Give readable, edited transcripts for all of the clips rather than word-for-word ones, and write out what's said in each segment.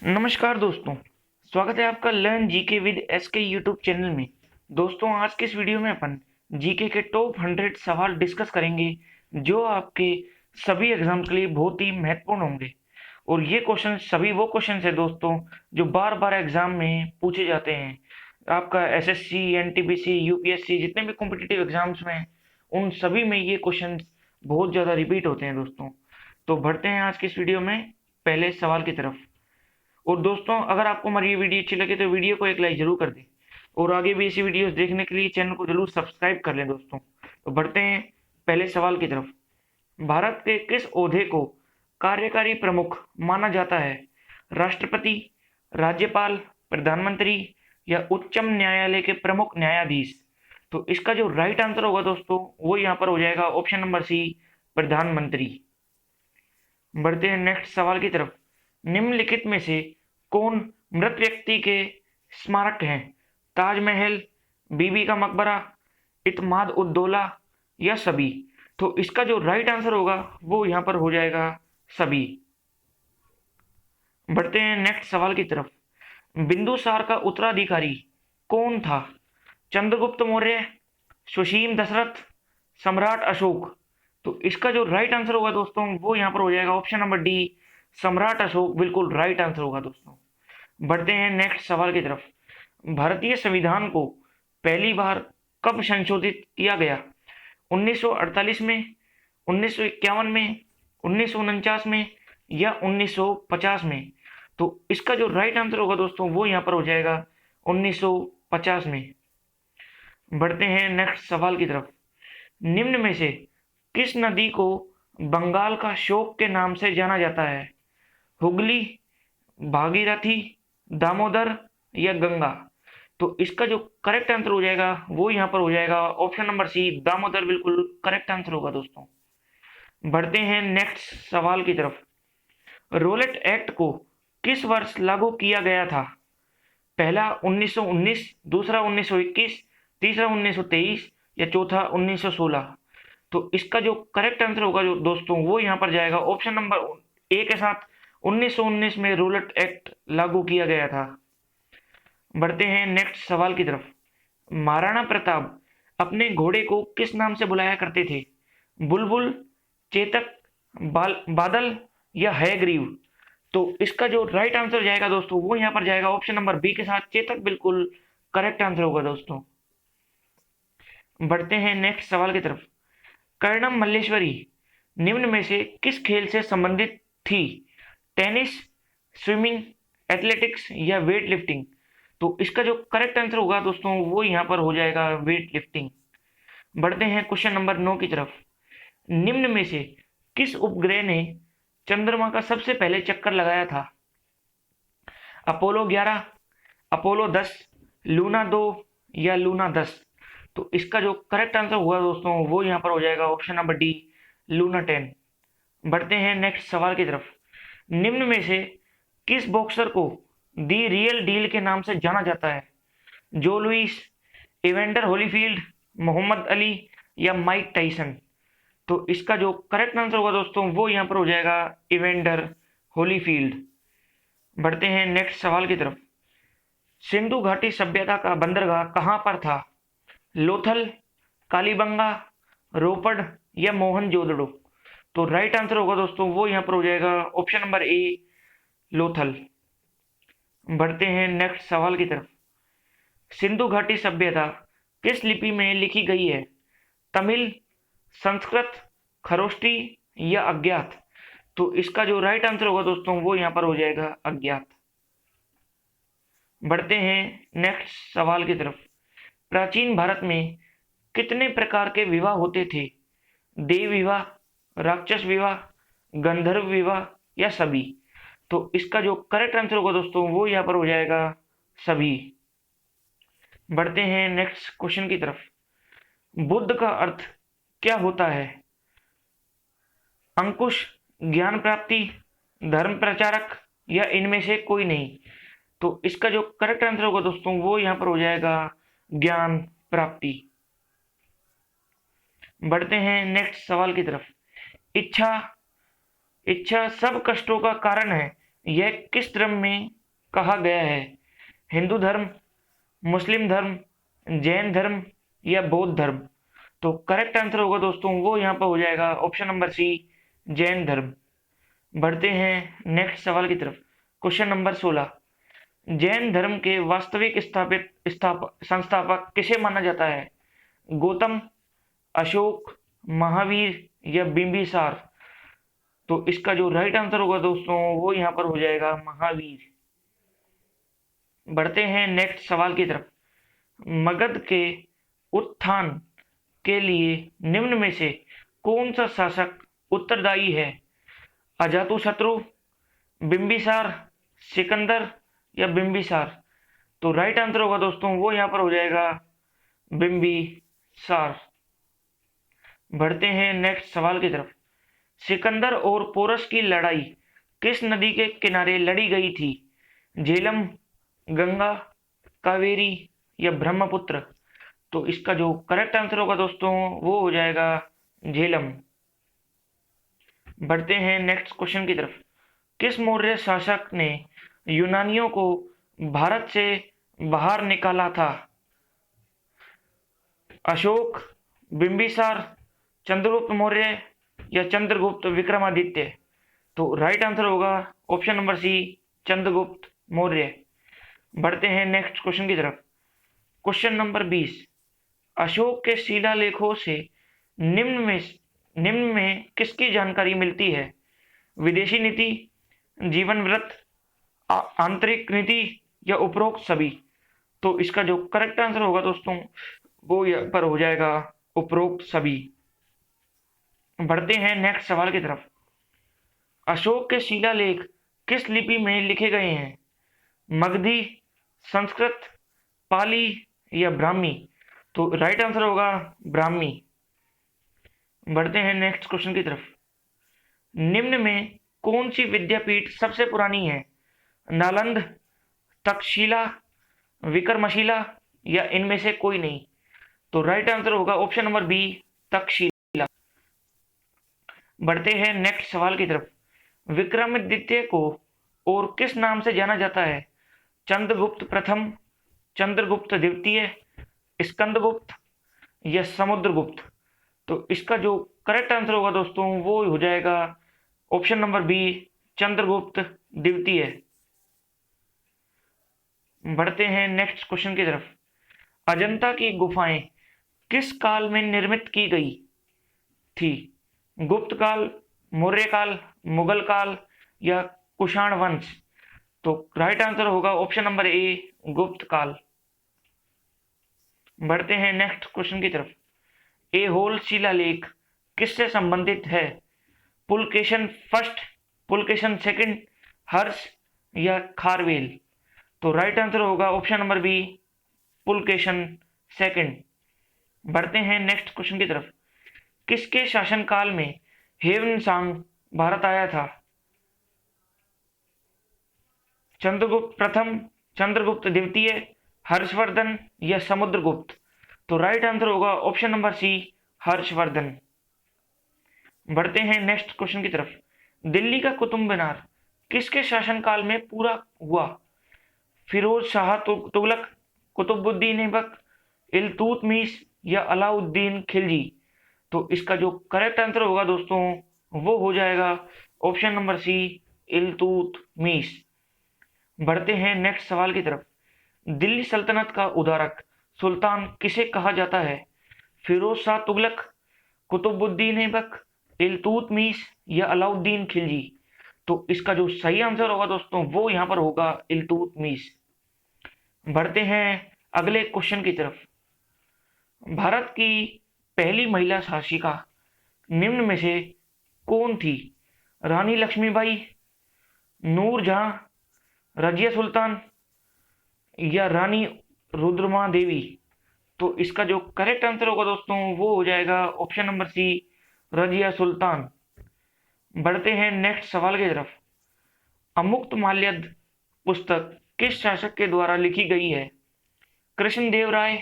नमस्कार दोस्तों, स्वागत है आपका learn GK with SK YouTube channel में। दोस्तों, आज के इस वीडियो में अपन जीके के टॉप 100 सवाल डिस्कस करेंगे जो आपके सभी एग्जाम के लिए बहुत ही महत्वपूर्ण होंगे। और ये क्वेश्चन सभी वो क्वेश्चन है दोस्तों जो बार बार एग्जाम में पूछे जाते हैं। आपका एसएससी, एनटीपीसी, यूपीएससी जितने भी कॉम्पिटिटिव एग्जाम्स में उन सभी में ये क्वेश्चन बहुत ज़्यादा रिपीट होते हैं दोस्तों। तो बढ़ते हैं आज की इस वीडियो में पहले सवाल की तरफ। और दोस्तों, अगर आपको हमारी ये वीडियो अच्छी लगे तो वीडियो को एक लाइक जरूर कर दें और आगे भी ऐसी वीडियोस देखने के लिए चैनल को जरूर सब्सक्राइब कर लें दोस्तों। तो बढ़ते हैं पहले सवाल की तरफ। भारत के किस ओहदे को कार्यकारी प्रमुख माना जाता है? राष्ट्रपति, राज्यपाल, प्रधानमंत्री या उच्चतम न्यायालय के प्रमुख न्यायाधीश? तो इसका जो राइट आंसर होगा दोस्तों वो यहाँ पर हो जाएगा ऑप्शन नंबर सी, प्रधानमंत्री। बढ़ते हैं नेक्स्ट सवाल की तरफ। निम्नलिखित में से कौन मृत व्यक्ति के स्मारक हैं? ताजमहल, बीबी का मकबरा, इत्माद उद्दौला या सभी? तो इसका जो राइट आंसर होगा वो यहाँ पर हो जाएगा सभी। बढ़ते हैं नेक्स्ट सवाल की तरफ। बिंदुसार का उत्तराधिकारी कौन था? चंद्रगुप्त मौर्य, सुशीम दशरथ, सम्राट अशोक? तो इसका जो राइट आंसर होगा दोस्तों वो यहाँ पर हो जाएगा ऑप्शन नंबर डी, सम्राट अशोक बिल्कुल राइट आंसर होगा दोस्तों। बढ़ते हैं नेक्स्ट सवाल की तरफ। भारतीय संविधान को पहली बार कब संशोधित किया गया? 1948 में, 1951 में, 1949 में या 1950 में? तो इसका जो राइट आंसर होगा दोस्तों वो यहाँ पर हो जाएगा 1950 में। बढ़ते हैं नेक्स्ट सवाल की तरफ। निम्न में से किस नदी को बंगाल का शोक के नाम से जाना जाता है? हुगली, भागीरथी, दामोदर या गंगा? तो इसका जो करेक्ट आंसर हो जाएगा वो यहाँ पर हो जाएगा ऑप्शन नंबर सी, दामोदर बिल्कुल करेक्ट आंसर होगा दोस्तों। बढ़ते हैं नेक्स्ट सवाल की तरफ। रोलेट एक्ट को किस वर्ष लागू किया गया था? पहला 1919, दूसरा 1921, तीसरा 1923 या चौथा 1916? तो इसका जो करेक्ट आंसर होगा जो दोस्तों वो यहाँ पर जाएगा ऑप्शन नंबर ए के साथ, 1919 में रूलेट एक्ट लागू किया गया था। बढ़ते हैं नेक्स्ट सवाल की तरफ। महाराणा प्रताप अपने घोड़े को किस नाम से बुलाया करते थे? बुलबुल, चेतक, बादल या हैग्रीव? तो इसका जो राइट आंसर जाएगा दोस्तों वो यहाँ पर जाएगा ऑप्शन नंबर बी के साथ, चेतक बिल्कुल करेक्ट आंसर होगा दोस्तों। बढ़ते हैं नेक्स्ट सवाल की तरफ। कर्णम मल्लेश्वरी निम्न में से किस खेल से संबंधित थी? टेनिस, स्विमिंग, एथलेटिक्स या वेट लिफ्टिंग? तो इसका जो करेक्ट आंसर होगा दोस्तों वो यहाँ पर हो जाएगा वेट लिफ्टिंग। बढ़ते हैं क्वेश्चन नंबर 9 की तरफ। निम्न में से किस उपग्रह ने चंद्रमा का सबसे पहले चक्कर लगाया था? अपोलो 11, अपोलो 10, लूना 2 या लूना 10? तो इसका जो करेक्ट आंसर हुआ दोस्तों वो यहाँ पर हो जाएगा ऑप्शन नंबर डी, लूना 10। बढ़ते हैं नेक्स्ट सवाल की तरफ। निम्न में से किस बॉक्सर को दी रियल डील के नाम से जाना जाता है? जो लुइस, इवेंडर होलीफील्ड, मोहम्मद अली या माइक टाइसन? तो इसका जो करेक्ट आंसर होगा दोस्तों वो यहाँ पर हो जाएगा इवेंडर होलीफील्ड। बढ़ते हैं नेक्स्ट सवाल की तरफ। सिंधु घाटी सभ्यता का बंदरगाह कहाँ पर था? लोथल, कालीबंगा, रोपड़ या मोहनजोदड़ो? तो राइट आंसर होगा दोस्तों वो यहाँ पर हो जाएगा ऑप्शन नंबर ए, लोथल। बढ़ते हैं नेक्स्ट सवाल की तरफ। सिंधु घाटी सभ्यता किस लिपि में लिखी गई है? तमिल, संस्कृत, खरोष्टी या अज्ञात? तो इसका जो राइट आंसर होगा दोस्तों वो यहाँ पर हो जाएगा अज्ञात। बढ़ते हैं नेक्स्ट सवाल की तरफ। प्राचीन भारत में कितने प्रकार के विवाह होते थे? देव विवाह, राक्षस विवाह, गंधर्व विवाह या सभी? तो इसका जो करेक्ट आंसर होगा दोस्तों वो यहाँ पर हो जाएगा सभी। बढ़ते हैं नेक्स्ट क्वेश्चन की तरफ। बुद्ध का अर्थ क्या होता है? अंकुश, ज्ञान प्राप्ति, धर्म प्रचारक या इनमें से कोई नहीं? तो इसका जो करेक्ट आंसर होगा दोस्तों वो यहाँ पर हो जाएगा ज्ञान प्राप्ति। बढ़ते हैं नेक्स्ट सवाल की तरफ। इच्छा इच्छा सब कष्टों का कारण है, यह किस धर्म में कहा गया है? हिंदू धर्म, मुस्लिम धर्म, जैन धर्म या बौद्ध धर्म? तो करेक्ट आंसर होगा दोस्तों वो यहाँ पर हो जाएगा ऑप्शन नंबर सी, जैन धर्म। बढ़ते हैं नेक्स्ट सवाल की तरफ। Question number 16। जैन धर्म के वास्तविक संस्थापक किसे माना जाता है? गौतम, अशोक, महावीर या बिंबिसार? तो इसका जो राइट आंसर होगा दोस्तों वो यहाँ पर हो जाएगा महावीर। बढ़ते हैं नेक्स्ट सवाल की तरफ। मगध के उत्थान के लिए निम्न में से कौन सा शासक उत्तरदायी है? अजातशत्रु, बिंबिसार, सिकंदर या बिंबिसार? तो राइट आंसर होगा दोस्तों वो यहाँ पर हो जाएगा बिंबिसार। बढ़ते हैं नेक्स्ट सवाल की तरफ। सिकंदर और पोरस की लड़ाई किस नदी के किनारे लड़ी गई थी? झेलम, गंगा, कावेरी या ब्रह्मपुत्र? तो इसका जो करेक्ट आंसर होगा दोस्तों वो हो जाएगा झेलम। बढ़ते हैं नेक्स्ट क्वेश्चन की तरफ। किस मौर्य शासक ने यूनानियों को भारत से बाहर निकाला था? अशोक, बिंबिसार, चंद्रगुप्त मौर्य या चंद्रगुप्त विक्रमादित्य? तो राइट आंसर होगा option number C, Chandragupta Maurya. बढ़ते हैं नेक्स्ट क्वेश्चन की तरफ। Question number 20। अशोक के शिलालेखों से निम्न में किसकी जानकारी मिलती है? विदेशी नीति, जीवन व्रत, आंतरिक नीति या उपरोक्त सभी? तो इसका जो करेक्ट आंसर होगा दोस्तों वो यहाँ पर हो जाएगा उपरोक्त सभी। बढ़ते हैं नेक्स्ट सवाल की तरफ। अशोक के शिलालेख किस लिपि में लिखे गए हैं? मगधी, संस्कृत, पाली या ब्राह्मी? तो राइट आंसर होगा ब्राह्मी। बढ़ते हैं नेक्स्ट क्वेश्चन की तरफ। निम्न में कौन सी विद्यापीठ सबसे पुरानी है? नालंद, तक्षशिला, विक्रमशिला या इनमें से कोई नहीं? तो राइट आंसर होगा ऑप्शन नंबर बी, तक्षशिला। बढ़ते हैं नेक्स्ट सवाल की तरफ। विक्रमादित्य को और किस नाम से जाना जाता है? चंद्रगुप्त प्रथम, चंद्रगुप्त द्वितीय, स्कंदगुप्त या समुद्रगुप्त? तो इसका जो करेक्ट आंसर होगा दोस्तों वो हो जाएगा ऑप्शन नंबर बी, चंद्रगुप्त द्वितीय। बढ़ते हैं नेक्स्ट क्वेश्चन की तरफ। अजंता की गुफाएं किस काल में निर्मित की गई थी? गुप्त काल, मौर्य काल, मुगल काल या कुषाण वंश? तो राइट आंसर होगा ऑप्शन नंबर ए, गुप्त काल। बढ़ते हैं नेक्स्ट क्वेश्चन की तरफ। एहोल शिलालेख किससे संबंधित है? पुलकेशन फर्स्ट, पुलकेशन सेकंड, हर्ष या खारवेल? तो राइट आंसर होगा option number B, Pulakeshin second. बढ़ते हैं नेक्स्ट क्वेश्चन की तरफ। किसके शासनकाल में हेवनसांग भारत आया था? चंद्रगुप्त प्रथम, चंद्रगुप्त द्वितीय, हर्षवर्धन या समुद्रगुप्त? तो राइट आंसर होगा ऑप्शन नंबर सी, हर्षवर्धन। बढ़ते हैं नेक्स्ट क्वेश्चन की तरफ। दिल्ली का कुतुब मीनार किसके शासनकाल में पूरा हुआ? फिरोज शाह तुगलक, कुतुबुद्दीन ऐबक, इल्तुतमिश या अलाउद्दीन खिलजी? तो इसका जो करेक्ट आंसर होगा दोस्तों वो हो जाएगा ऑप्शन नंबर सी, इल्तुतमिश। बढ़ते हैं नेक्स्ट सवाल की तरफ। दिल्ली सल्तनत का उदारक सुल्तान किसे कहा जाता है? फिरोज शाह तुगलक, कुतुबुद्दीन ऐबक, इल्तुतमिश या अलाउद्दीन खिलजी? तो इसका जो सही आंसर होगा दोस्तों वो यहाँ पर होगा इल्तुतमिश। बढ़ते हैं अगले क्वेश्चन की तरफ। भारत की पहली महिला शासिका निम्न में से कौन थी? रानी लक्ष्मीबाई, नूरजहां, रजिया सुल्तान या रानी रुद्रमा देवी? तो इसका जो करेक्ट आंसर होगा दोस्तों वो हो जाएगा ऑप्शन नंबर सी, रजिया सुल्तान। बढ़ते हैं नेक्स्ट सवाल की तरफ। अमुक्तमाल्यद पुस्तक किस शासक के द्वारा लिखी गई है? कृष्णदेव राय,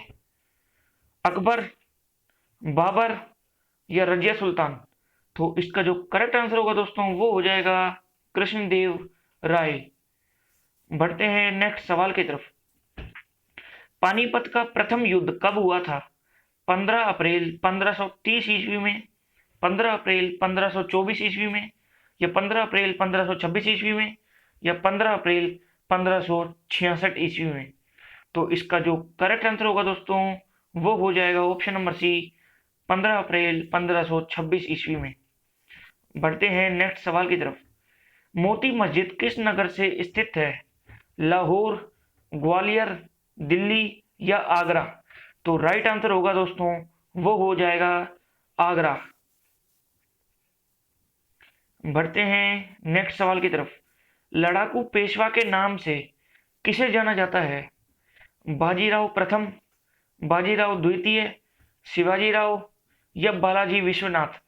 अकबर, बाबर या रजिया सुल्तान? तो इसका जो करेक्ट आंसर होगा दोस्तों वो हो जाएगा कृष्णदेव राय। बढ़ते हैं नेक्स्ट सवाल की तरफ। पानीपत का प्रथम युद्ध कब हुआ था? 15 अप्रैल 1530 ईस्वी में, 15 अप्रैल 1524 ईस्वी में, या 15 अप्रैल 1526 ईस्वी में, या 15 अप्रैल 1566 ईस्वी में? तो इसका जो करेक्ट आंसर होगा दोस्तों वो हो जाएगा ऑप्शन नंबर सी, 15 अप्रैल 1526 ईस्वी में। बढ़ते हैं नेक्स्ट सवाल की तरफ। मोती मस्जिद किस नगर से स्थित है? लाहौर, ग्वालियर, दिल्ली या आगरा? तो राइट आंसर होगा दोस्तों वो हो जाएगा आगरा। बढ़ते हैं नेक्स्ट सवाल की तरफ। लड़ाकू पेशवा के नाम से किसे जाना जाता है? बाजीराव प्रथम, बाजीराव द्वितीय, शिवाजीराव या बालाजी विश्वनाथ?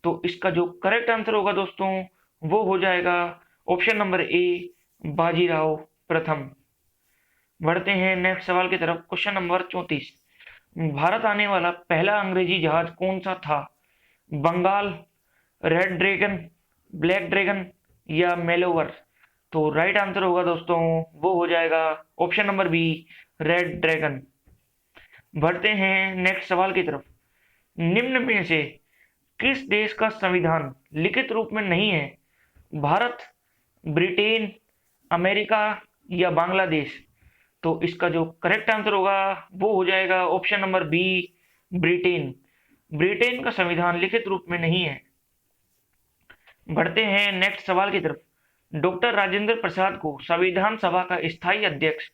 तो इसका जो करेक्ट आंसर होगा दोस्तों वो हो जाएगा ऑप्शन नंबर ए, बाजीराव प्रथम। बढ़ते हैं नेक्स्ट सवाल की तरफ। Question number 34। भारत आने वाला पहला अंग्रेजी जहाज कौन सा था? Bengal, red dragon, black dragon या मेलोवर? तो राइट आंसर होगा दोस्तों वो हो जाएगा option number B, red dragon. बढ़ते हैं नेक्स्ट सवाल की तरफ। निम्न में से किस देश का संविधान लिखित रूप में नहीं है? भारत, ब्रिटेन, अमेरिका या बांग्लादेश? तो इसका जो करेक्ट आंसर होगा वो हो जाएगा option number B, Britain. Britain का संविधान लिखित रूप में नहीं है। बढ़ते हैं नेक्स्ट सवाल की तरफ। डॉक्टर राजेंद्र प्रसाद को संविधान सभा का स्थायी अध्यक्ष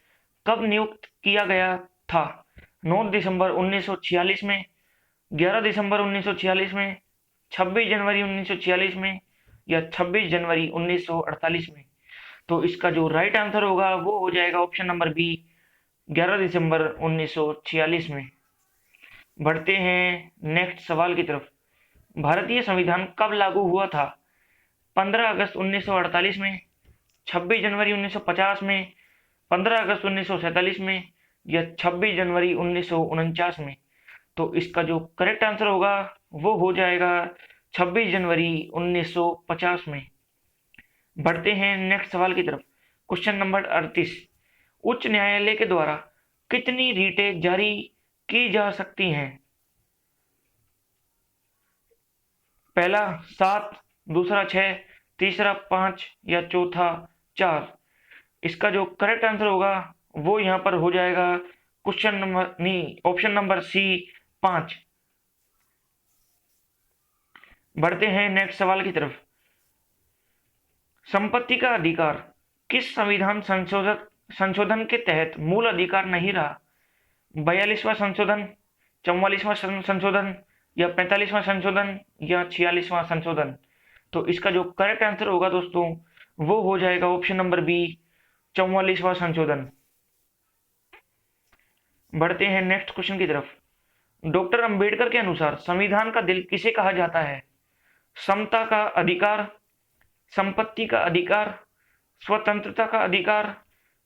कब नियुक्त किया गया था? 9 दिसंबर 1946 में, 11 दिसंबर 1946 में, 26 जनवरी 1946 में या 26 जनवरी 1948 में? तो इसका जो राइट आंसर होगा वो हो जाएगा ऑप्शन नंबर बी, 11 दिसंबर 1946 में। बढ़ते हैं नेक्स्ट सवाल की तरफ। भारतीय संविधान कब लागू हुआ था? 15 अगस्त 1948 में, 26 जनवरी 1950 में, 15 अगस्त 1947 में या 26 जनवरी 1949 में? तो इसका जो करेक्ट आंसर होगा वो हो जाएगा 26 जनवरी 1950 में। बढ़ते हैं नेक्स्ट सवाल की तरफ। Question number 38। उच्च न्यायालय के द्वारा कितनी रीटें जारी की जा सकती हैं? पहला 7, दूसरा 6, तीसरा 5 या चौथा 4? इसका जो करेक्ट आंसर होगा वो यहाँ पर हो जाएगा क्वेश्चन नंबर नहीं, ऑप्शन नंबर सी, 5। बढ़ते हैं नेक्स्ट सवाल की तरफ। संपत्ति का अधिकार किस संविधान संशोधन के तहत मूल अधिकार नहीं रहा? 42वां संशोधन, 44वां संशोधन या 45वां संशोधन या 46वां संशोधन? तो इसका जो करेक्ट आंसर होगा दोस्तों वो हो जाएगा ऑप्शन नंबर बी, 44वां संशोधन। बढ़ते हैं नेक्स्ट क्वेश्चन की तरफ। डॉक्टर अंबेडकर के अनुसार संविधान का दिल किसे कहा जाता है? समता का अधिकार, संपत्ति का अधिकार, स्वतंत्रता का अधिकार,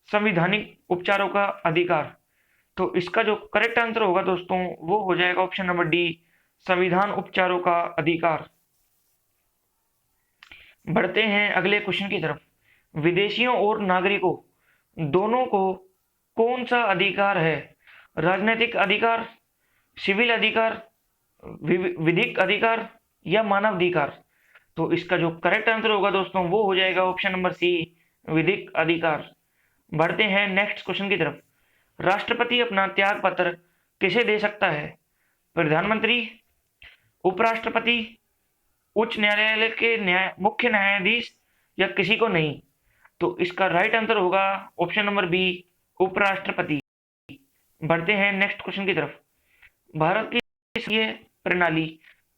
संवैधानिक उपचारों का अधिकार? तो इसका जो करेक्ट आंसर होगा दोस्तों वो हो जाएगा ऑप्शन नंबर डी, संविधान उपचारों का अधिकार। बढ़ते हैं अगले क्वेश्चन की तरफ। विदेशियों और नागरिकों दोनों को कौन सा अधिकार है? राजनीतिक अधिकार, सिविल अधिकार, विधिक अधिकार या मानव अधिकार? तो इसका जो करेक्ट आंसर होगा दोस्तों वो हो जाएगा ऑप्शन नंबर सी, विधिक अधिकार। बढ़ते हैं नेक्स्ट क्वेश्चन की तरफ। राष्ट्रपति अपना त्याग पत्र किसे दे सकता है? प्रधानमंत्री, उपराष्ट्रपति, उच्च न्यायालय के मुख्य न्यायाधीश या किसी को नहीं? तो इसका राइट आंसर होगा ऑप्शन नंबर बी, उपराष्ट्रपति। बढ़ते हैं नेक्स्ट क्वेश्चन की तरफ। भारत की संघीय प्रणाली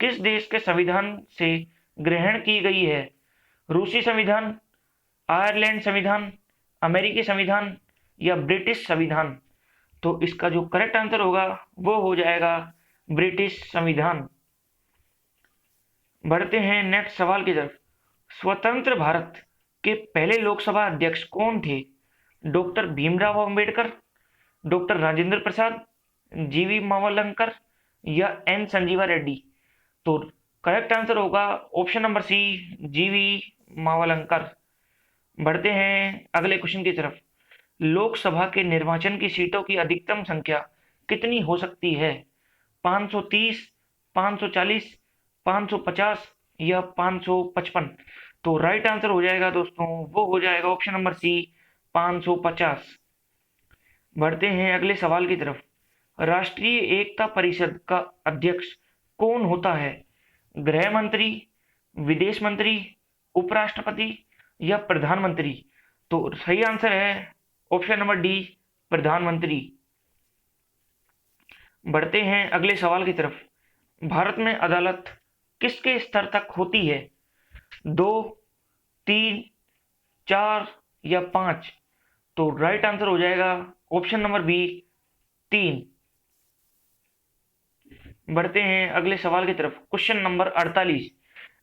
किस देश के संविधान से ग्रहण की गई है? रूसी संविधान, आयरलैंड संविधान, अमेरिकी संविधान या ब्रिटिश संविधान? तो इसका जो करेक्ट आंसर होगा वो हो जाएगा ब्रिटिश संविधान। बढ़ते हैं नेक्स्ट सवाल की तरफ। स्वतंत्र भारत के पहले लोकसभा अध्यक्ष कौन थे? डॉक्टर भीमराव अंबेडकर, डॉक्टर राजेंद्र प्रसाद, जीवी मावलंकर या एन संजीवा रेड्डी? तो करेक्ट आंसर होगा ऑप्शन नंबर सी, जीवी मावलंकर। बढ़ते हैं अगले क्वेश्चन की तरफ। लोकसभा के निर्वाचन की सीटों की अधिकतम संख्या कितनी हो सकती है? 530, 540, 550 या 555? तो राइट आंसर हो जाएगा दोस्तों, वो हो जाएगा ऑप्शन नंबर सी, 550। बढ़ते हैं अगले सवाल की तरफ। राष्ट्रीय एकता परिषद का अध्यक्ष कौन होता है? गृह मंत्री, विदेश मंत्री, उपराष्ट्रपति या प्रधानमंत्री? तो सही आंसर है ऑप्शन नंबर डी, प्रधानमंत्री। बढ़ते हैं अगले सवाल की तरफ। भारत में अदालत किसके स्तर तक होती है? 2, 3, 4 या 5? तो राइट आंसर हो जाएगा ऑप्शन नंबर बी, 3। बढ़ते हैं अगले सवाल की तरफ। Question number 48।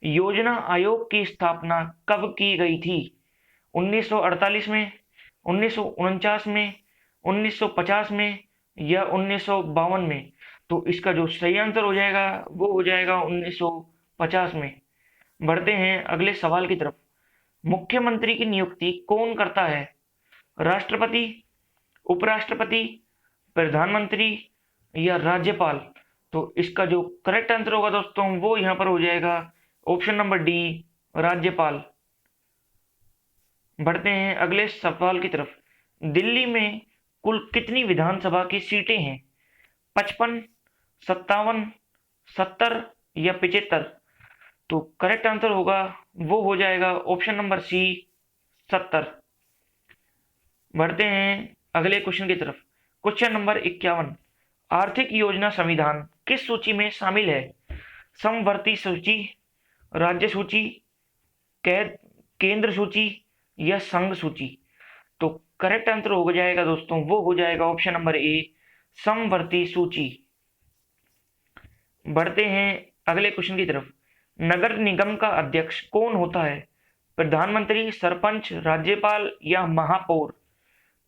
योजना आयोग की स्थापना कब की गई थी? 1948 में, 1949 में, 1950 में या 1952 में? तो इसका जो सही आंसर हो जाएगा वो हो जाएगा 1950 में। बढ़ते हैं अगले सवाल की तरफ। मुख्यमंत्री की नियुक्ति कौन करता है? राष्ट्रपति, उपराष्ट्रपति, प्रधानमंत्री या राज्यपाल? तो इसका जो करेक्ट आंसर होगा दोस्तों वो यहाँ पर हो जाएगा ऑप्शन नंबर डी, राज्यपाल। बढ़ते हैं अगले सवाल की तरफ। दिल्ली में कुल कितनी विधानसभा की सीटें हैं? 55, 57, 70 या 75? तो करेक्ट आंसर होगा वो हो जाएगा ऑप्शन नंबर सी, 70। बढ़ते हैं अगले क्वेश्चन की तरफ। Question number 51। आर्थिक योजना संविधान किस सूची में शामिल है? समवर्ती सूची, राज्य सूची, कैद केंद्र सूची या संघ सूची? तो करेक्ट आंसर हो जाएगा दोस्तों वो हो जाएगा ऑप्शन नंबर ए, समवर्ती सूची। बढ़ते हैं अगले क्वेश्चन की तरफ। नगर निगम का अध्यक्ष कौन होता है? प्रधानमंत्री, सरपंच, राज्यपाल या महापौर?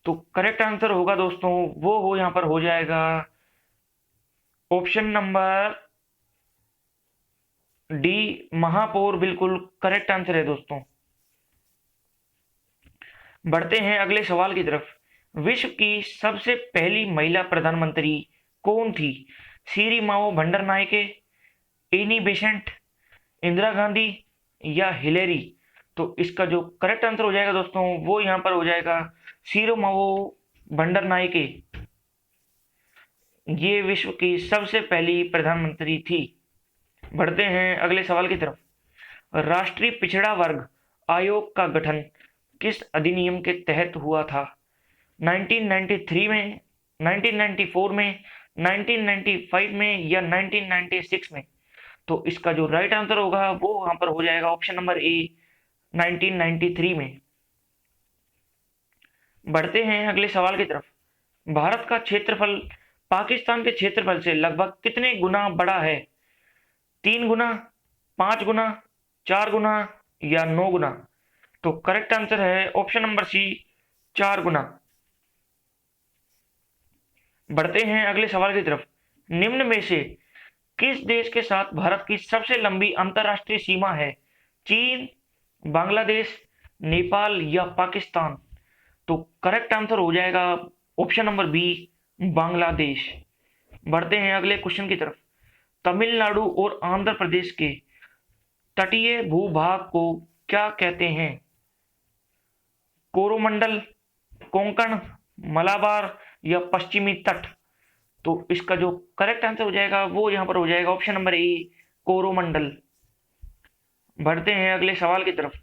तो करेक्ट आंसर होगा दोस्तों वो हो यहाँ पर हो जाएगा ऑप्शन नंबर डी, महापौर। बिल्कुल करेक्ट आंसर है दोस्तों। बढ़ते हैं अगले सवाल की तरफ। विश्व की सबसे पहली महिला प्रधानमंत्री कौन थी? सीरी माओ भंडरनायके, एनी बेसेंट, इंदिरा गांधी या हिलेरी? तो इसका जो करेक्ट आंसर हो जाएगा दोस्तों वो यहाँ पर हो जाएगा सीरो माओ भंडरनायके। ये विश्व की सबसे पहली प्रधानमंत्री थी। बढ़ते हैं अगले सवाल की तरफ। राष्ट्रीय पिछड़ा वर्ग आयोग का गठन किस अधिनियम के तहत हुआ था? 1993 में, 1994 में, 1995 में या 1996 में? तो इसका जो राइट आंसर होगा वो यहाँ पर हो जाएगा ऑप्शन नंबर ए, 1993 में। बढ़ते हैं अगले सवाल की तरफ। भारत का क्षेत्रफल पाकिस्तान के क्षेत्रफल से लगभग कितने गुना बड़ा है? 3 गुना, 5 गुना, 4 गुना या 9 गुना? तो करेक्ट आंसर है ऑप्शन नंबर सी, 4 गुना। बढ़ते हैं अगले सवाल की तरफ। निम्न में से किस देश के साथ भारत की सबसे लंबी अंतरराष्ट्रीय सीमा है? चीन, बांग्लादेश, नेपाल या पाकिस्तान? तो करेक्ट आंसर हो जाएगा ऑप्शन नंबर बी, बांग्लादेश। बढ़ते हैं अगले क्वेश्चन की तरफ। तमिलनाडु और आंध्र प्रदेश के तटीय भूभाग को क्या कहते हैं? कोरोमंडल, कोंकण, मलाबार या पश्चिमी तट? तो इसका जो करेक्ट आंसर हो जाएगा वो यहाँ पर हो जाएगा ऑप्शन नंबर ए, कोरोमंडल। बढ़ते हैं अगले सवाल की तरफ।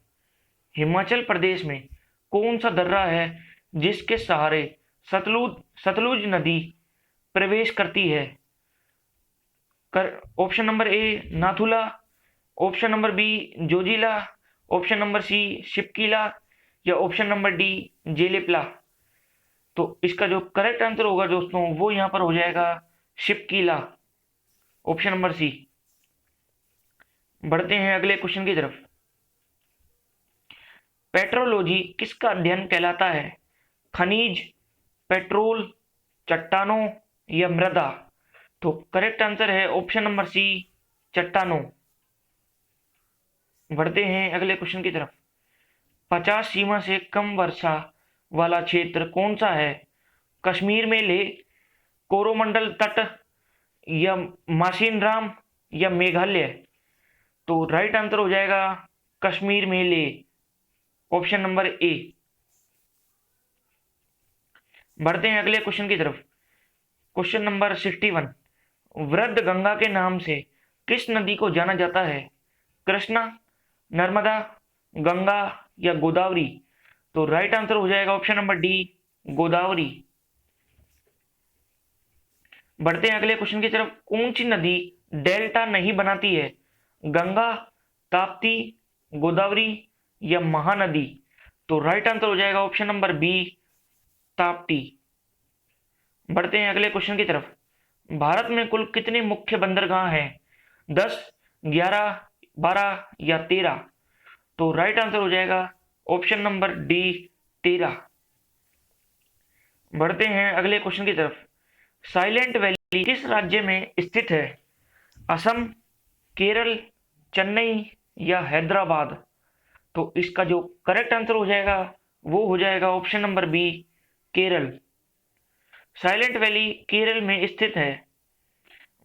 हिमाचल प्रदेश में कौन सा दर्रा है जिसके सहारे सतलुज सतलुज नदी प्रवेश करती है? Option number A, Nathula, option number B, Zojila, option number C, Shipkila या ऑप्शन नंबर डी, जेलेपला? तो इसका जो करेक्ट आंसर होगा दोस्तों वो यहाँ पर हो जाएगा शिपकीला, ऑप्शन नंबर सी। बढ़ते हैं अगले क्वेश्चन की तरफ। पेट्रोलॉजी किसका अध्ययन कहलाता है? खनिज, पेट्रोल, चट्टानों या मृदा? तो करेक्ट आंसर है ऑप्शन नंबर सी, चट्टानों। बढ़ते हैं अगले क्वेश्चन की तरफ। 50 सीमा से कम वर्षा वाला क्षेत्र कौन सा है? कश्मीर में ले, कोरोमंडल तट, या मासिनराम, या मेघालय। तो राइट आंसर हो जाएगा कश्मीर में ले, ऑप्शन नंबर ए। बढ़ते हैं अगले क्वेश्चन की तरफ। Question number 61। वृद्ध गंगा के नाम से किस नदी को जाना जाता है? कृष्णा, नर्मदा, गंगा, या गोदावरी। तो राइट आंसर हो जाएगा ऑप्शन नंबर डी, गोदावरी। बढ़ते हैं अगले क्वेश्चन की तरफ। कौन सी नदी डेल्टा नहीं बनाती है? गंगा, ताप्ती, गोदावरी, या महानदी। तो राइट आंसर हो जाएगा ऑप्शन नंबर बी, ताप्ती। बढ़ते हैं अगले क्वेश्चन की तरफ। भारत में कुल कितने मुख्य बंदरगाह हैं? 10, 11, 12, या 13। तो राइट आंसर हो जाएगा ऑप्शन नंबर डी, 13। बढ़ते हैं अगले क्वेश्चन की तरफ। साइलेंट वैली किस राज्य में स्थित है? असम, केरल, चेन्नई, या हैदराबाद। तो इसका जो करेक्ट आंसर हो जाएगा वो हो जाएगा option number B, Kerala. Silent valley Kerala में स्थित है।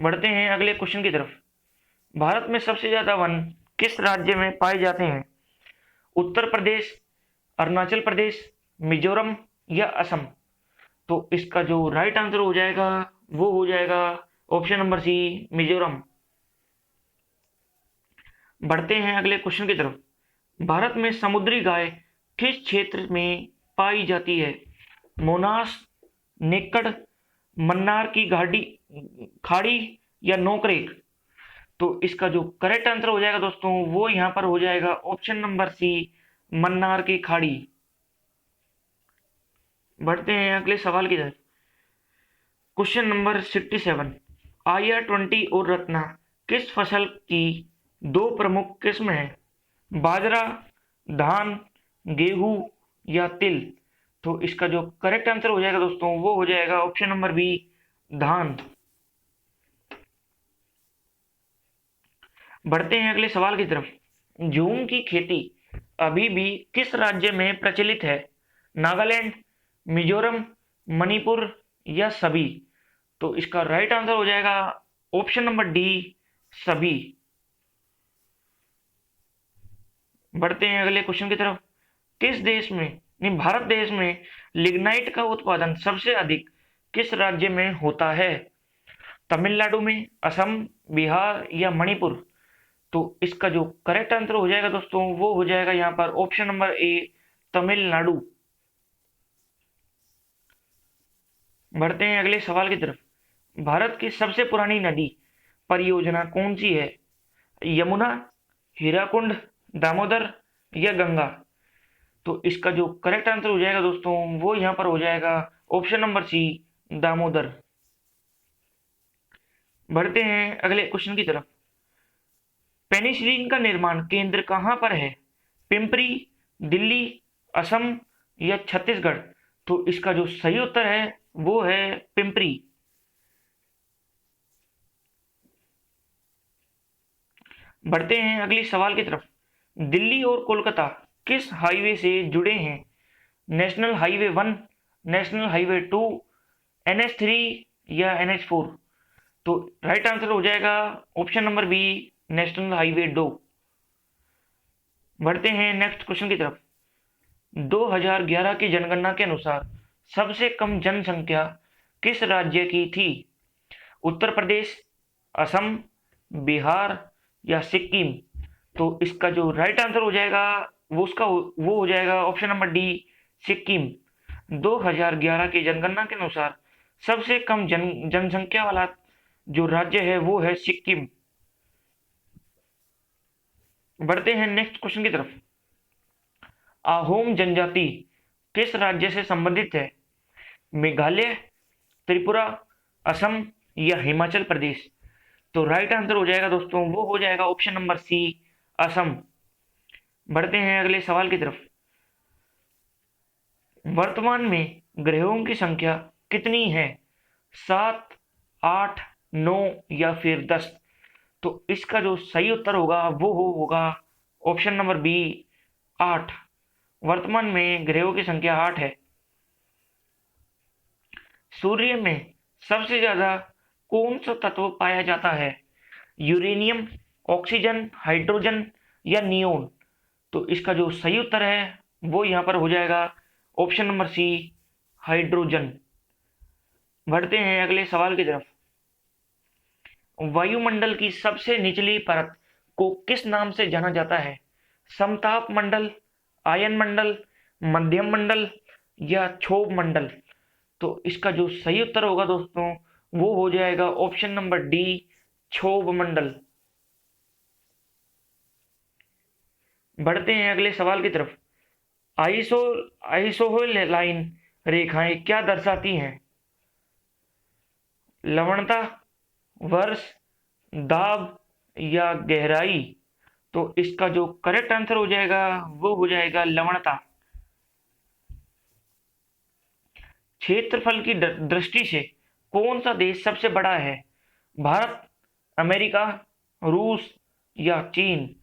बढ़ते हैं अगले क्वेश्चन की तरफ। भारत में सबसे ज्यादा वन किस राज्य में पाए जाते हैं? उत्तर प्रदेश, अरुणाचल प्रदेश, मिजोरम, या असम। तो इसका जो राइट आंसर हो जाएगा वो हो जाएगा ऑप्शन नंबर सी, मिजोरम। बढ़ते हैं अगले क्वेश्चन की तरफ। भारत में समुद्री गाय किस क्षेत्र में पाई जाती है? मोनास, नेकड़, मन्नार की घाटी, खाड़ी, या नोकरेक। तो इसका जो करेक्ट आंसर हो जाएगा दोस्तों वो यहां पर हो जाएगा ऑप्शन नंबर सी, मन्नार की खाड़ी। बढ़ते हैं अगले सवाल की तरफ। Question number 67। IR-20 और रत्ना किस फसल की दो प्रमुख किस्म है? बाजरा, धान, गेहूं, या तिल। तो इसका जो करेक्ट आंसर हो जाएगा दोस्तों वो हो जाएगा ऑप्शन नंबर बी, धान। बढ़ते हैं अगले सवाल की तरफ। झूम की खेती अभी भी किस राज्य में प्रचलित है? नागालैंड, मिजोरम, मणिपुर, या सभी। तो इसका राइट आंसर हो जाएगा ऑप्शन नंबर डी, सभी। बढ़ते हैं अगले क्वेश्चन की तरफ। किस देश में, नहीं भारत देश में, लिग्नाइट का उत्पादन सबसे अधिक किस राज्य में होता है? तमिलनाडु में, असम, बिहार, या मणिपुर। तो इसका जो करेक्ट आंसर हो जाएगा दोस्तों वो हो जाएगा यहां पर ऑप्शन नंबर ए, तमिलनाडु। बढ़ते हैं अगले सवाल की तरफ। भारत की सबसे पुरानी नदी परियोजना कौन सी है? यमुना, हीराकुंड, दामोदर, या गंगा। तो इसका जो करेक्ट आंसर हो जाएगा दोस्तों वो यहां पर हो जाएगा ऑप्शन नंबर सी, दामोदर। बढ़ते हैं अगले क्वेश्चन की तरफ। पेनिसिलिन का निर्माण केंद्र कहां पर है? पिंपरी, दिल्ली, असम, या छत्तीसगढ़। तो इसका जो सही उत्तर है वो है पिंपरी। बढ़ते हैं अगली सवाल की तरफ। दिल्ली और कोलकाता किस हाईवे से जुड़े हैं? National highway 1, national highway 2, NH3, या NH4। तो राइट आंसर हो जाएगा option number B, national highway 2। बढ़ते हैं नेक्स्ट क्वेश्चन की तरफ। 2011 की जनगणना के अनुसार सबसे कम जनसंख्या किस राज्य की थी? उत्तर प्रदेश, असम, बिहार, या सिक्किम। तो इसका जो राइट आंसर हो जाएगा वो हो जाएगा ऑप्शन नंबर डी, सिक्किम। 2011 की जनगणना के अनुसार सबसे कम जनसंख्या वाला जो राज्य है वो है सिक्किम। बढ़ते हैं नेक्स्ट क्वेश्चन की तरफ। अहोम जनजाति किस राज्य से संबंधित है? मेघालय, त्रिपुरा, असम, या हिमाचल प्रदेश। तो राइट आंसर हो जाएगा दोस्तों वो हो जाएगा ऑप्शन नंबर सी, असम। बढ़ते हैं अगले सवाल की तरफ। वर्तमान में ग्रहों की संख्या कितनी है? 7, 8, 9, या फिर 10। तो इसका जो सही उत्तर होगा वो होगा ऑप्शन नंबर बी, 8। वर्तमान में ग्रहों की संख्या 8 है। सूर्य में सबसे ज्यादा कौन सा तत्व पाया जाता है? यूरेनियम, ऑक्सीजन, हाइड्रोजन या नियोन? तो इसका जो सही उत्तर है वो यहाँ पर हो जाएगा ऑप्शन नंबर सी, हाइड्रोजन। बढ़ते हैं अगले सवाल की तरफ। वायुमंडल की सबसे निचली परत को किस नाम से जाना जाता है? समताप मंडल, आयन मंडल, मध्यम मंडल या क्षोभ मंडल? तो इसका जो सही उत्तर होगा दोस्तों वो हो जाएगा ऑप्शन नंबर डी, क्षोभ मंडल। बढ़ते हैं अगले सवाल की तरफ। आइसो आइसोहेलाइन रेखाएं क्या दर्शाती हैं? लवणता, वर्ष, दाब या गहराई? तो इसका जो करेक्ट आंसर हो जाएगा वो हो जाएगा लवणता। क्षेत्रफल की दृष्टि से कौन सा देश सबसे बड़ा है? भारत, अमेरिका, रूस या चीन?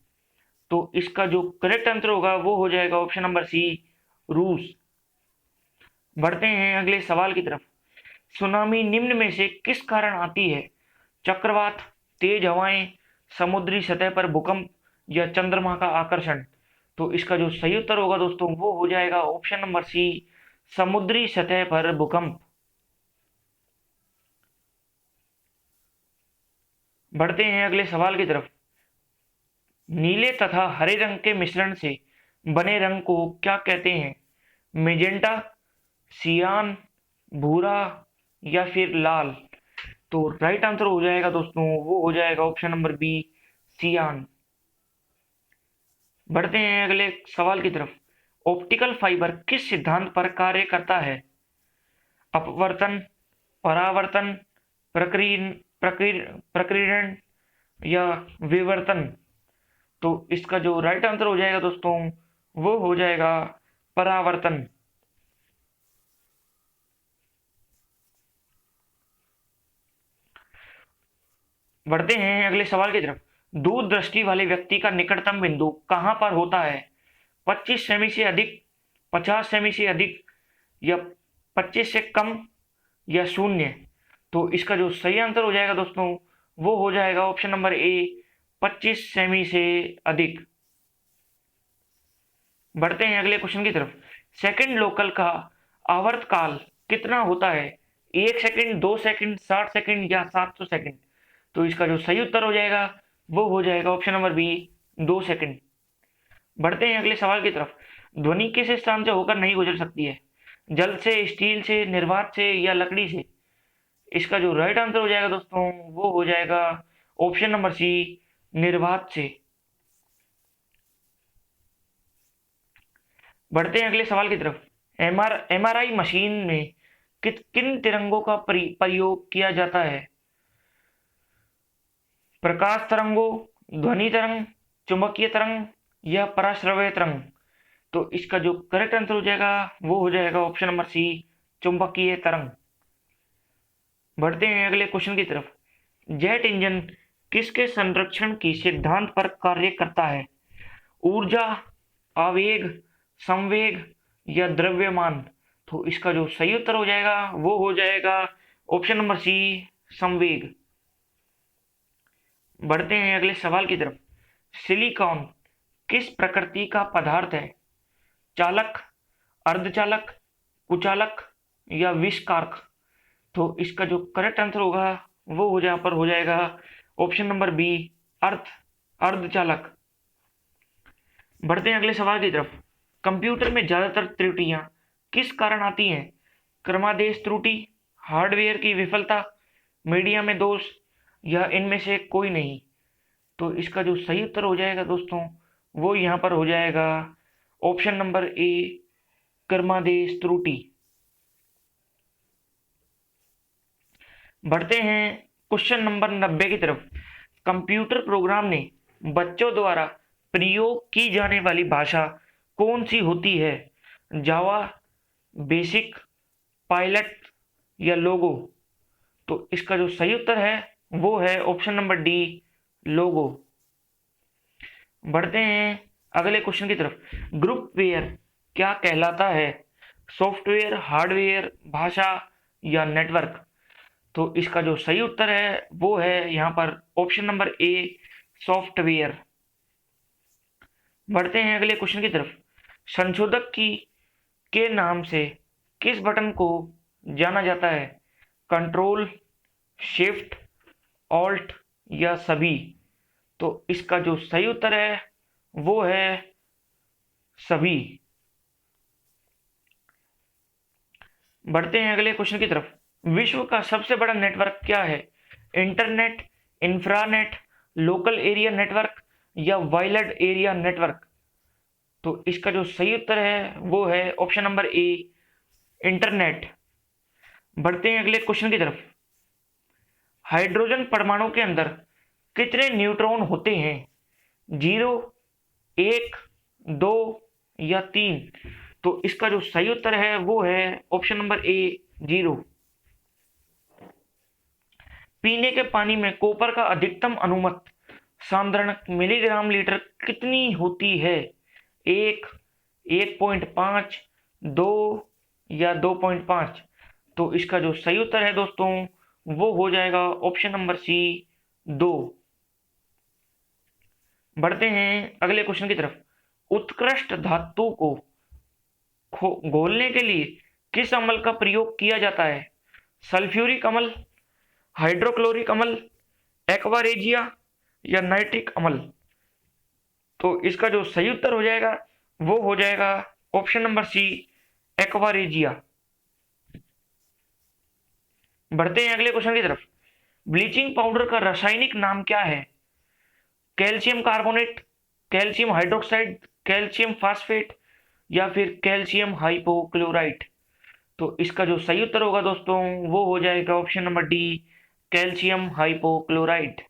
तो इसका जो करेक्ट आंसर होगा वो हो जाएगा ऑप्शन नंबर सी, रूस। बढ़ते हैं अगले सवाल की तरफ। सुनामी निम्न में से किस कारण आती है? चक्रवात, तेज हवाएं, समुद्री सतह पर भूकंप या चंद्रमा का आकर्षण? तो इसका जो सही उत्तर होगा दोस्तों वो हो जाएगा ऑप्शन नंबर सी, समुद्री सतह पर भूकंप। बढ़ते हैं अगले सवाल की तरफ। नीले तथा हरे रंग के मिश्रण से बने रंग को क्या कहते हैं? मेजेंटा, सियान, भूरा या फिर लाल? तो राइट आंसर हो जाएगा दोस्तों वो हो जाएगा ऑप्शन नंबर बी, सियान। बढ़ते हैं अगले सवाल की तरफ। ऑप्टिकल फाइबर किस सिद्धांत पर कार्य करता है? अपवर्तन, परावर्तन, प्रकीर्णन या विवर्तन? तो इसका जो राइट आंसर हो जाएगा दोस्तों वो हो जाएगा परावर्तन। बढ़ते हैं अगले सवाल की तरफ। दूरदृष्टि वाले व्यक्ति का निकटतम बिंदु कहां पर होता है? 25 सेमी से अधिक, 50 सेमी से अधिक या 25 से कम या शून्य? तो इसका जो सही आंसर हो जाएगा दोस्तों वो हो जाएगा ऑप्शन नंबर ए, 25 सेमी से अधिक। बढ़ते हैं अगले क्वेश्चन की तरफ। सेकंड लोकल का आवर्त काल कितना होता है? 1 सेकंड, 2 सेकंड, 60 सेकंड या 700 सेकंड? तो इसका जो सही उत्तर हो जाएगा वो हो जाएगा ऑप्शन नंबर बी, 2 सेकंड। बढ़ते हैं अगले सवाल की तरफ। ध्वनि किस स्थान से होकर नहीं गुजर सकती है? जल से, स्टील से, निर्वात से या लकड़ी से? इसका जो राइट आंसर हो जाएगा दोस्तों वो हो जाएगा ऑप्शन नंबर सी, निर्वात से। बढ़ते हैं अगले सवाल की तरफ। एमआरआई मशीन में किन तिरंगों का प्रयोग किया जाता है? प्रकाश तरंगों, ध्वनि तरंग, चुंबकीय तरंग या पराश्रव्य तरंग? तो इसका जो करेक्ट आंसर हो जाएगा वो हो जाएगा ऑप्शन नंबर सी, चुंबकीय तरंग। बढ़ते हैं अगले क्वेश्चन की तरफ। जेट इंजन किसके संरक्षण की सिद्धांत पर कार्य करता है? ऊर्जा, आवेग, संवेग या द्रव्यमान? तो इसका जो सही उत्तर हो जाएगा वो हो जाएगा ऑप्शन नंबर सी, संवेग। बढ़ते हैं अगले सवाल की तरफ। सिलिकॉन किस प्रकृति का पदार्थ है? चालक, अर्धचालक, कुचालक या विषकारक? तो इसका जो करेक्ट आंसर होगा वो हो जहां पर हो जाएगा ऑप्शन नंबर बी, अर्धचालक। बढ़ते हैं अगले सवाल की तरफ। कंप्यूटर में ज्यादातर त्रुटियां किस कारण आती हैं? क्रमादेश त्रुटि, हार्डवेयर की विफलता, मीडिया में दोष या इनमें से कोई नहीं? तो इसका जो सही उत्तर हो जाएगा दोस्तों वो यहाँ पर हो जाएगा ऑप्शन नंबर ए, क्रमादेश त्रुटि। बढ़ते हैं क्वेश्चन नंबर 90 की तरफ। कंप्यूटर प्रोग्राम ने बच्चों द्वारा प्रयोग की जाने वाली भाषा कौन सी होती है? जावा, बेसिक, पायलट या लोगो? तो इसका जो सही उत्तर है वो है ऑप्शन नंबर डी, लोगो। बढ़ते हैं अगले क्वेश्चन की तरफ। ग्रुप वेयर क्या कहलाता है? सॉफ्टवेयर, हार्डवेयर, भाषा या नेटवर्क? तो इसका जो सही उत्तर है वो है यहाँ पर ऑप्शन नंबर ए, सॉफ्टवेयर। बढ़ते हैं अगले क्वेश्चन की तरफ। संशोधक की के नाम से किस बटन को जाना जाता है? कंट्रोल, शिफ्ट, ऑल्ट या सभी? तो इसका जो सही उत्तर है वो है सभी। बढ़ते हैं अगले क्वेश्चन की तरफ। विश्व का सबसे बड़ा नेटवर्क क्या है? इंटरनेट, इंफ्रानेट, लोकल एरिया नेटवर्क या वायर्ड एरिया नेटवर्क? तो इसका जो सही उत्तर है वो है ऑप्शन नंबर ए, इंटरनेट। बढ़ते हैं अगले क्वेश्चन की तरफ। हाइड्रोजन परमाणु के अंदर कितने न्यूट्रॉन होते हैं? 0, 1, 2 या 3? तो इसका जो सही उत्तर है वो है ऑप्शन नंबर ए, 0। पीने के पानी में कॉपर का अधिकतम अनुमत सांद्रण मिलीग्राम लीटर कितनी होती है? 1, 1.5, 2 या 2.5? तो इसका जो सही उत्तर है दोस्तों वो हो जाएगा ऑप्शन नंबर सी, 2। बढ़ते हैं अगले क्वेश्चन की तरफ। उत्कृष्ट धातु को घोलने के लिए किस अम्ल का प्रयोग किया जाता है? सल्फ्यूरिक अम्ल, हाइड्रोक्लोरिक अम्ल, एक्वा या नाइट्रिक अम्ल? तो इसका जो सही उत्तर हो जाएगा वो हो जाएगा ऑप्शन नंबर सी, एक्वा। बढ़ते हैं अगले क्वेश्चन की तरफ। ब्लीचिंग पाउडर का रासायनिक नाम क्या है? Calcium carbonate, calcium hydroxide, calcium phosphate या फिर कैल्शियम हाइपोक्लोराइट? तो इसका जो सही उत्तर होगा दोस्तों वो हो जाएगा option number D, calcium hypochlorite.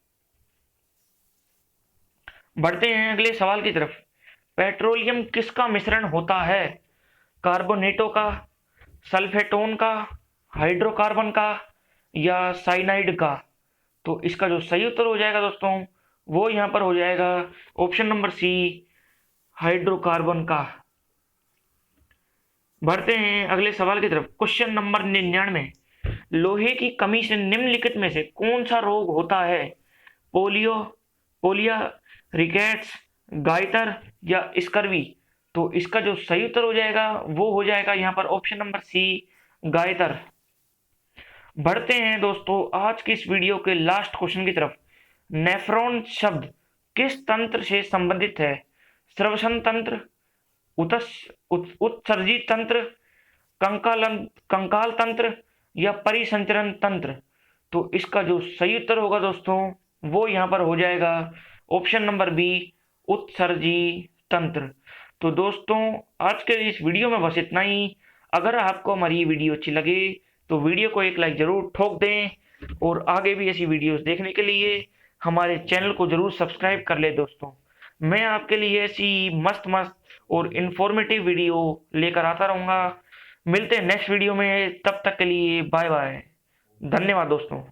बढ़ते हैं अगले सवाल की तरफ। पेट्रोलियम किसका मिश्रण होता है? कार्बोनेटों का, सल्फेटोन का, हाइड्रोकार्बन का या साइनाइड का? तो इसका जो सही उत्तर हो जाएगा दोस्तों वो यहाँ पर हो जाएगा ऑप्शन नंबर सी, हाइड्रोकार्बन का। बढ़ते हैं अगले सवाल की तरफ। Question number 99। लोहे की कमी से निम्नलिखित में से कौन सा रोग होता है? पोलियो, पोलिया, रिकेट्स, गाइटर या स्कर्वी? तो इसका जो सही उत्तर हो जाएगा वो हो जाएगा यहाँ पर ऑप्शन नंबर सी, गाइटर। बढ़ते हैं दोस्तों आज की इस वीडियो के लास्ट क्वेश्चन की तरफ। नेफ्रॉन शब्द किस तंत्र से संबंधित है? श्वसन तंत्र, उत्सर्जी तंत्र, कंकाल तंत्र या परिसंचरण तंत्र? तो इसका जो सही उत्तर होगा दोस्तों वो यहाँ पर हो जाएगा ऑप्शन नंबर बी, उत्सर्जी तंत्र। तो दोस्तों आज के इस वीडियो में बस इतना ही। अगर आपको हमारी वीडियो अच्छी लगे तो वीडियो को एक लाइक जरूर ठोक दें और आगे भी ऐसी वीडियोस देखने के लिए हमारे चैनल को जरूर सब्सक्राइब कर ले दोस्तों। मैं आपके लिए ऐसी मस्त मस्त और इन्फॉर्मेटिव वीडियो लेकर आता रहूँगा। मिलते हैं नेक्स्ट वीडियो में, तब तक के लिए बाय बाय। धन्यवाद दोस्तों।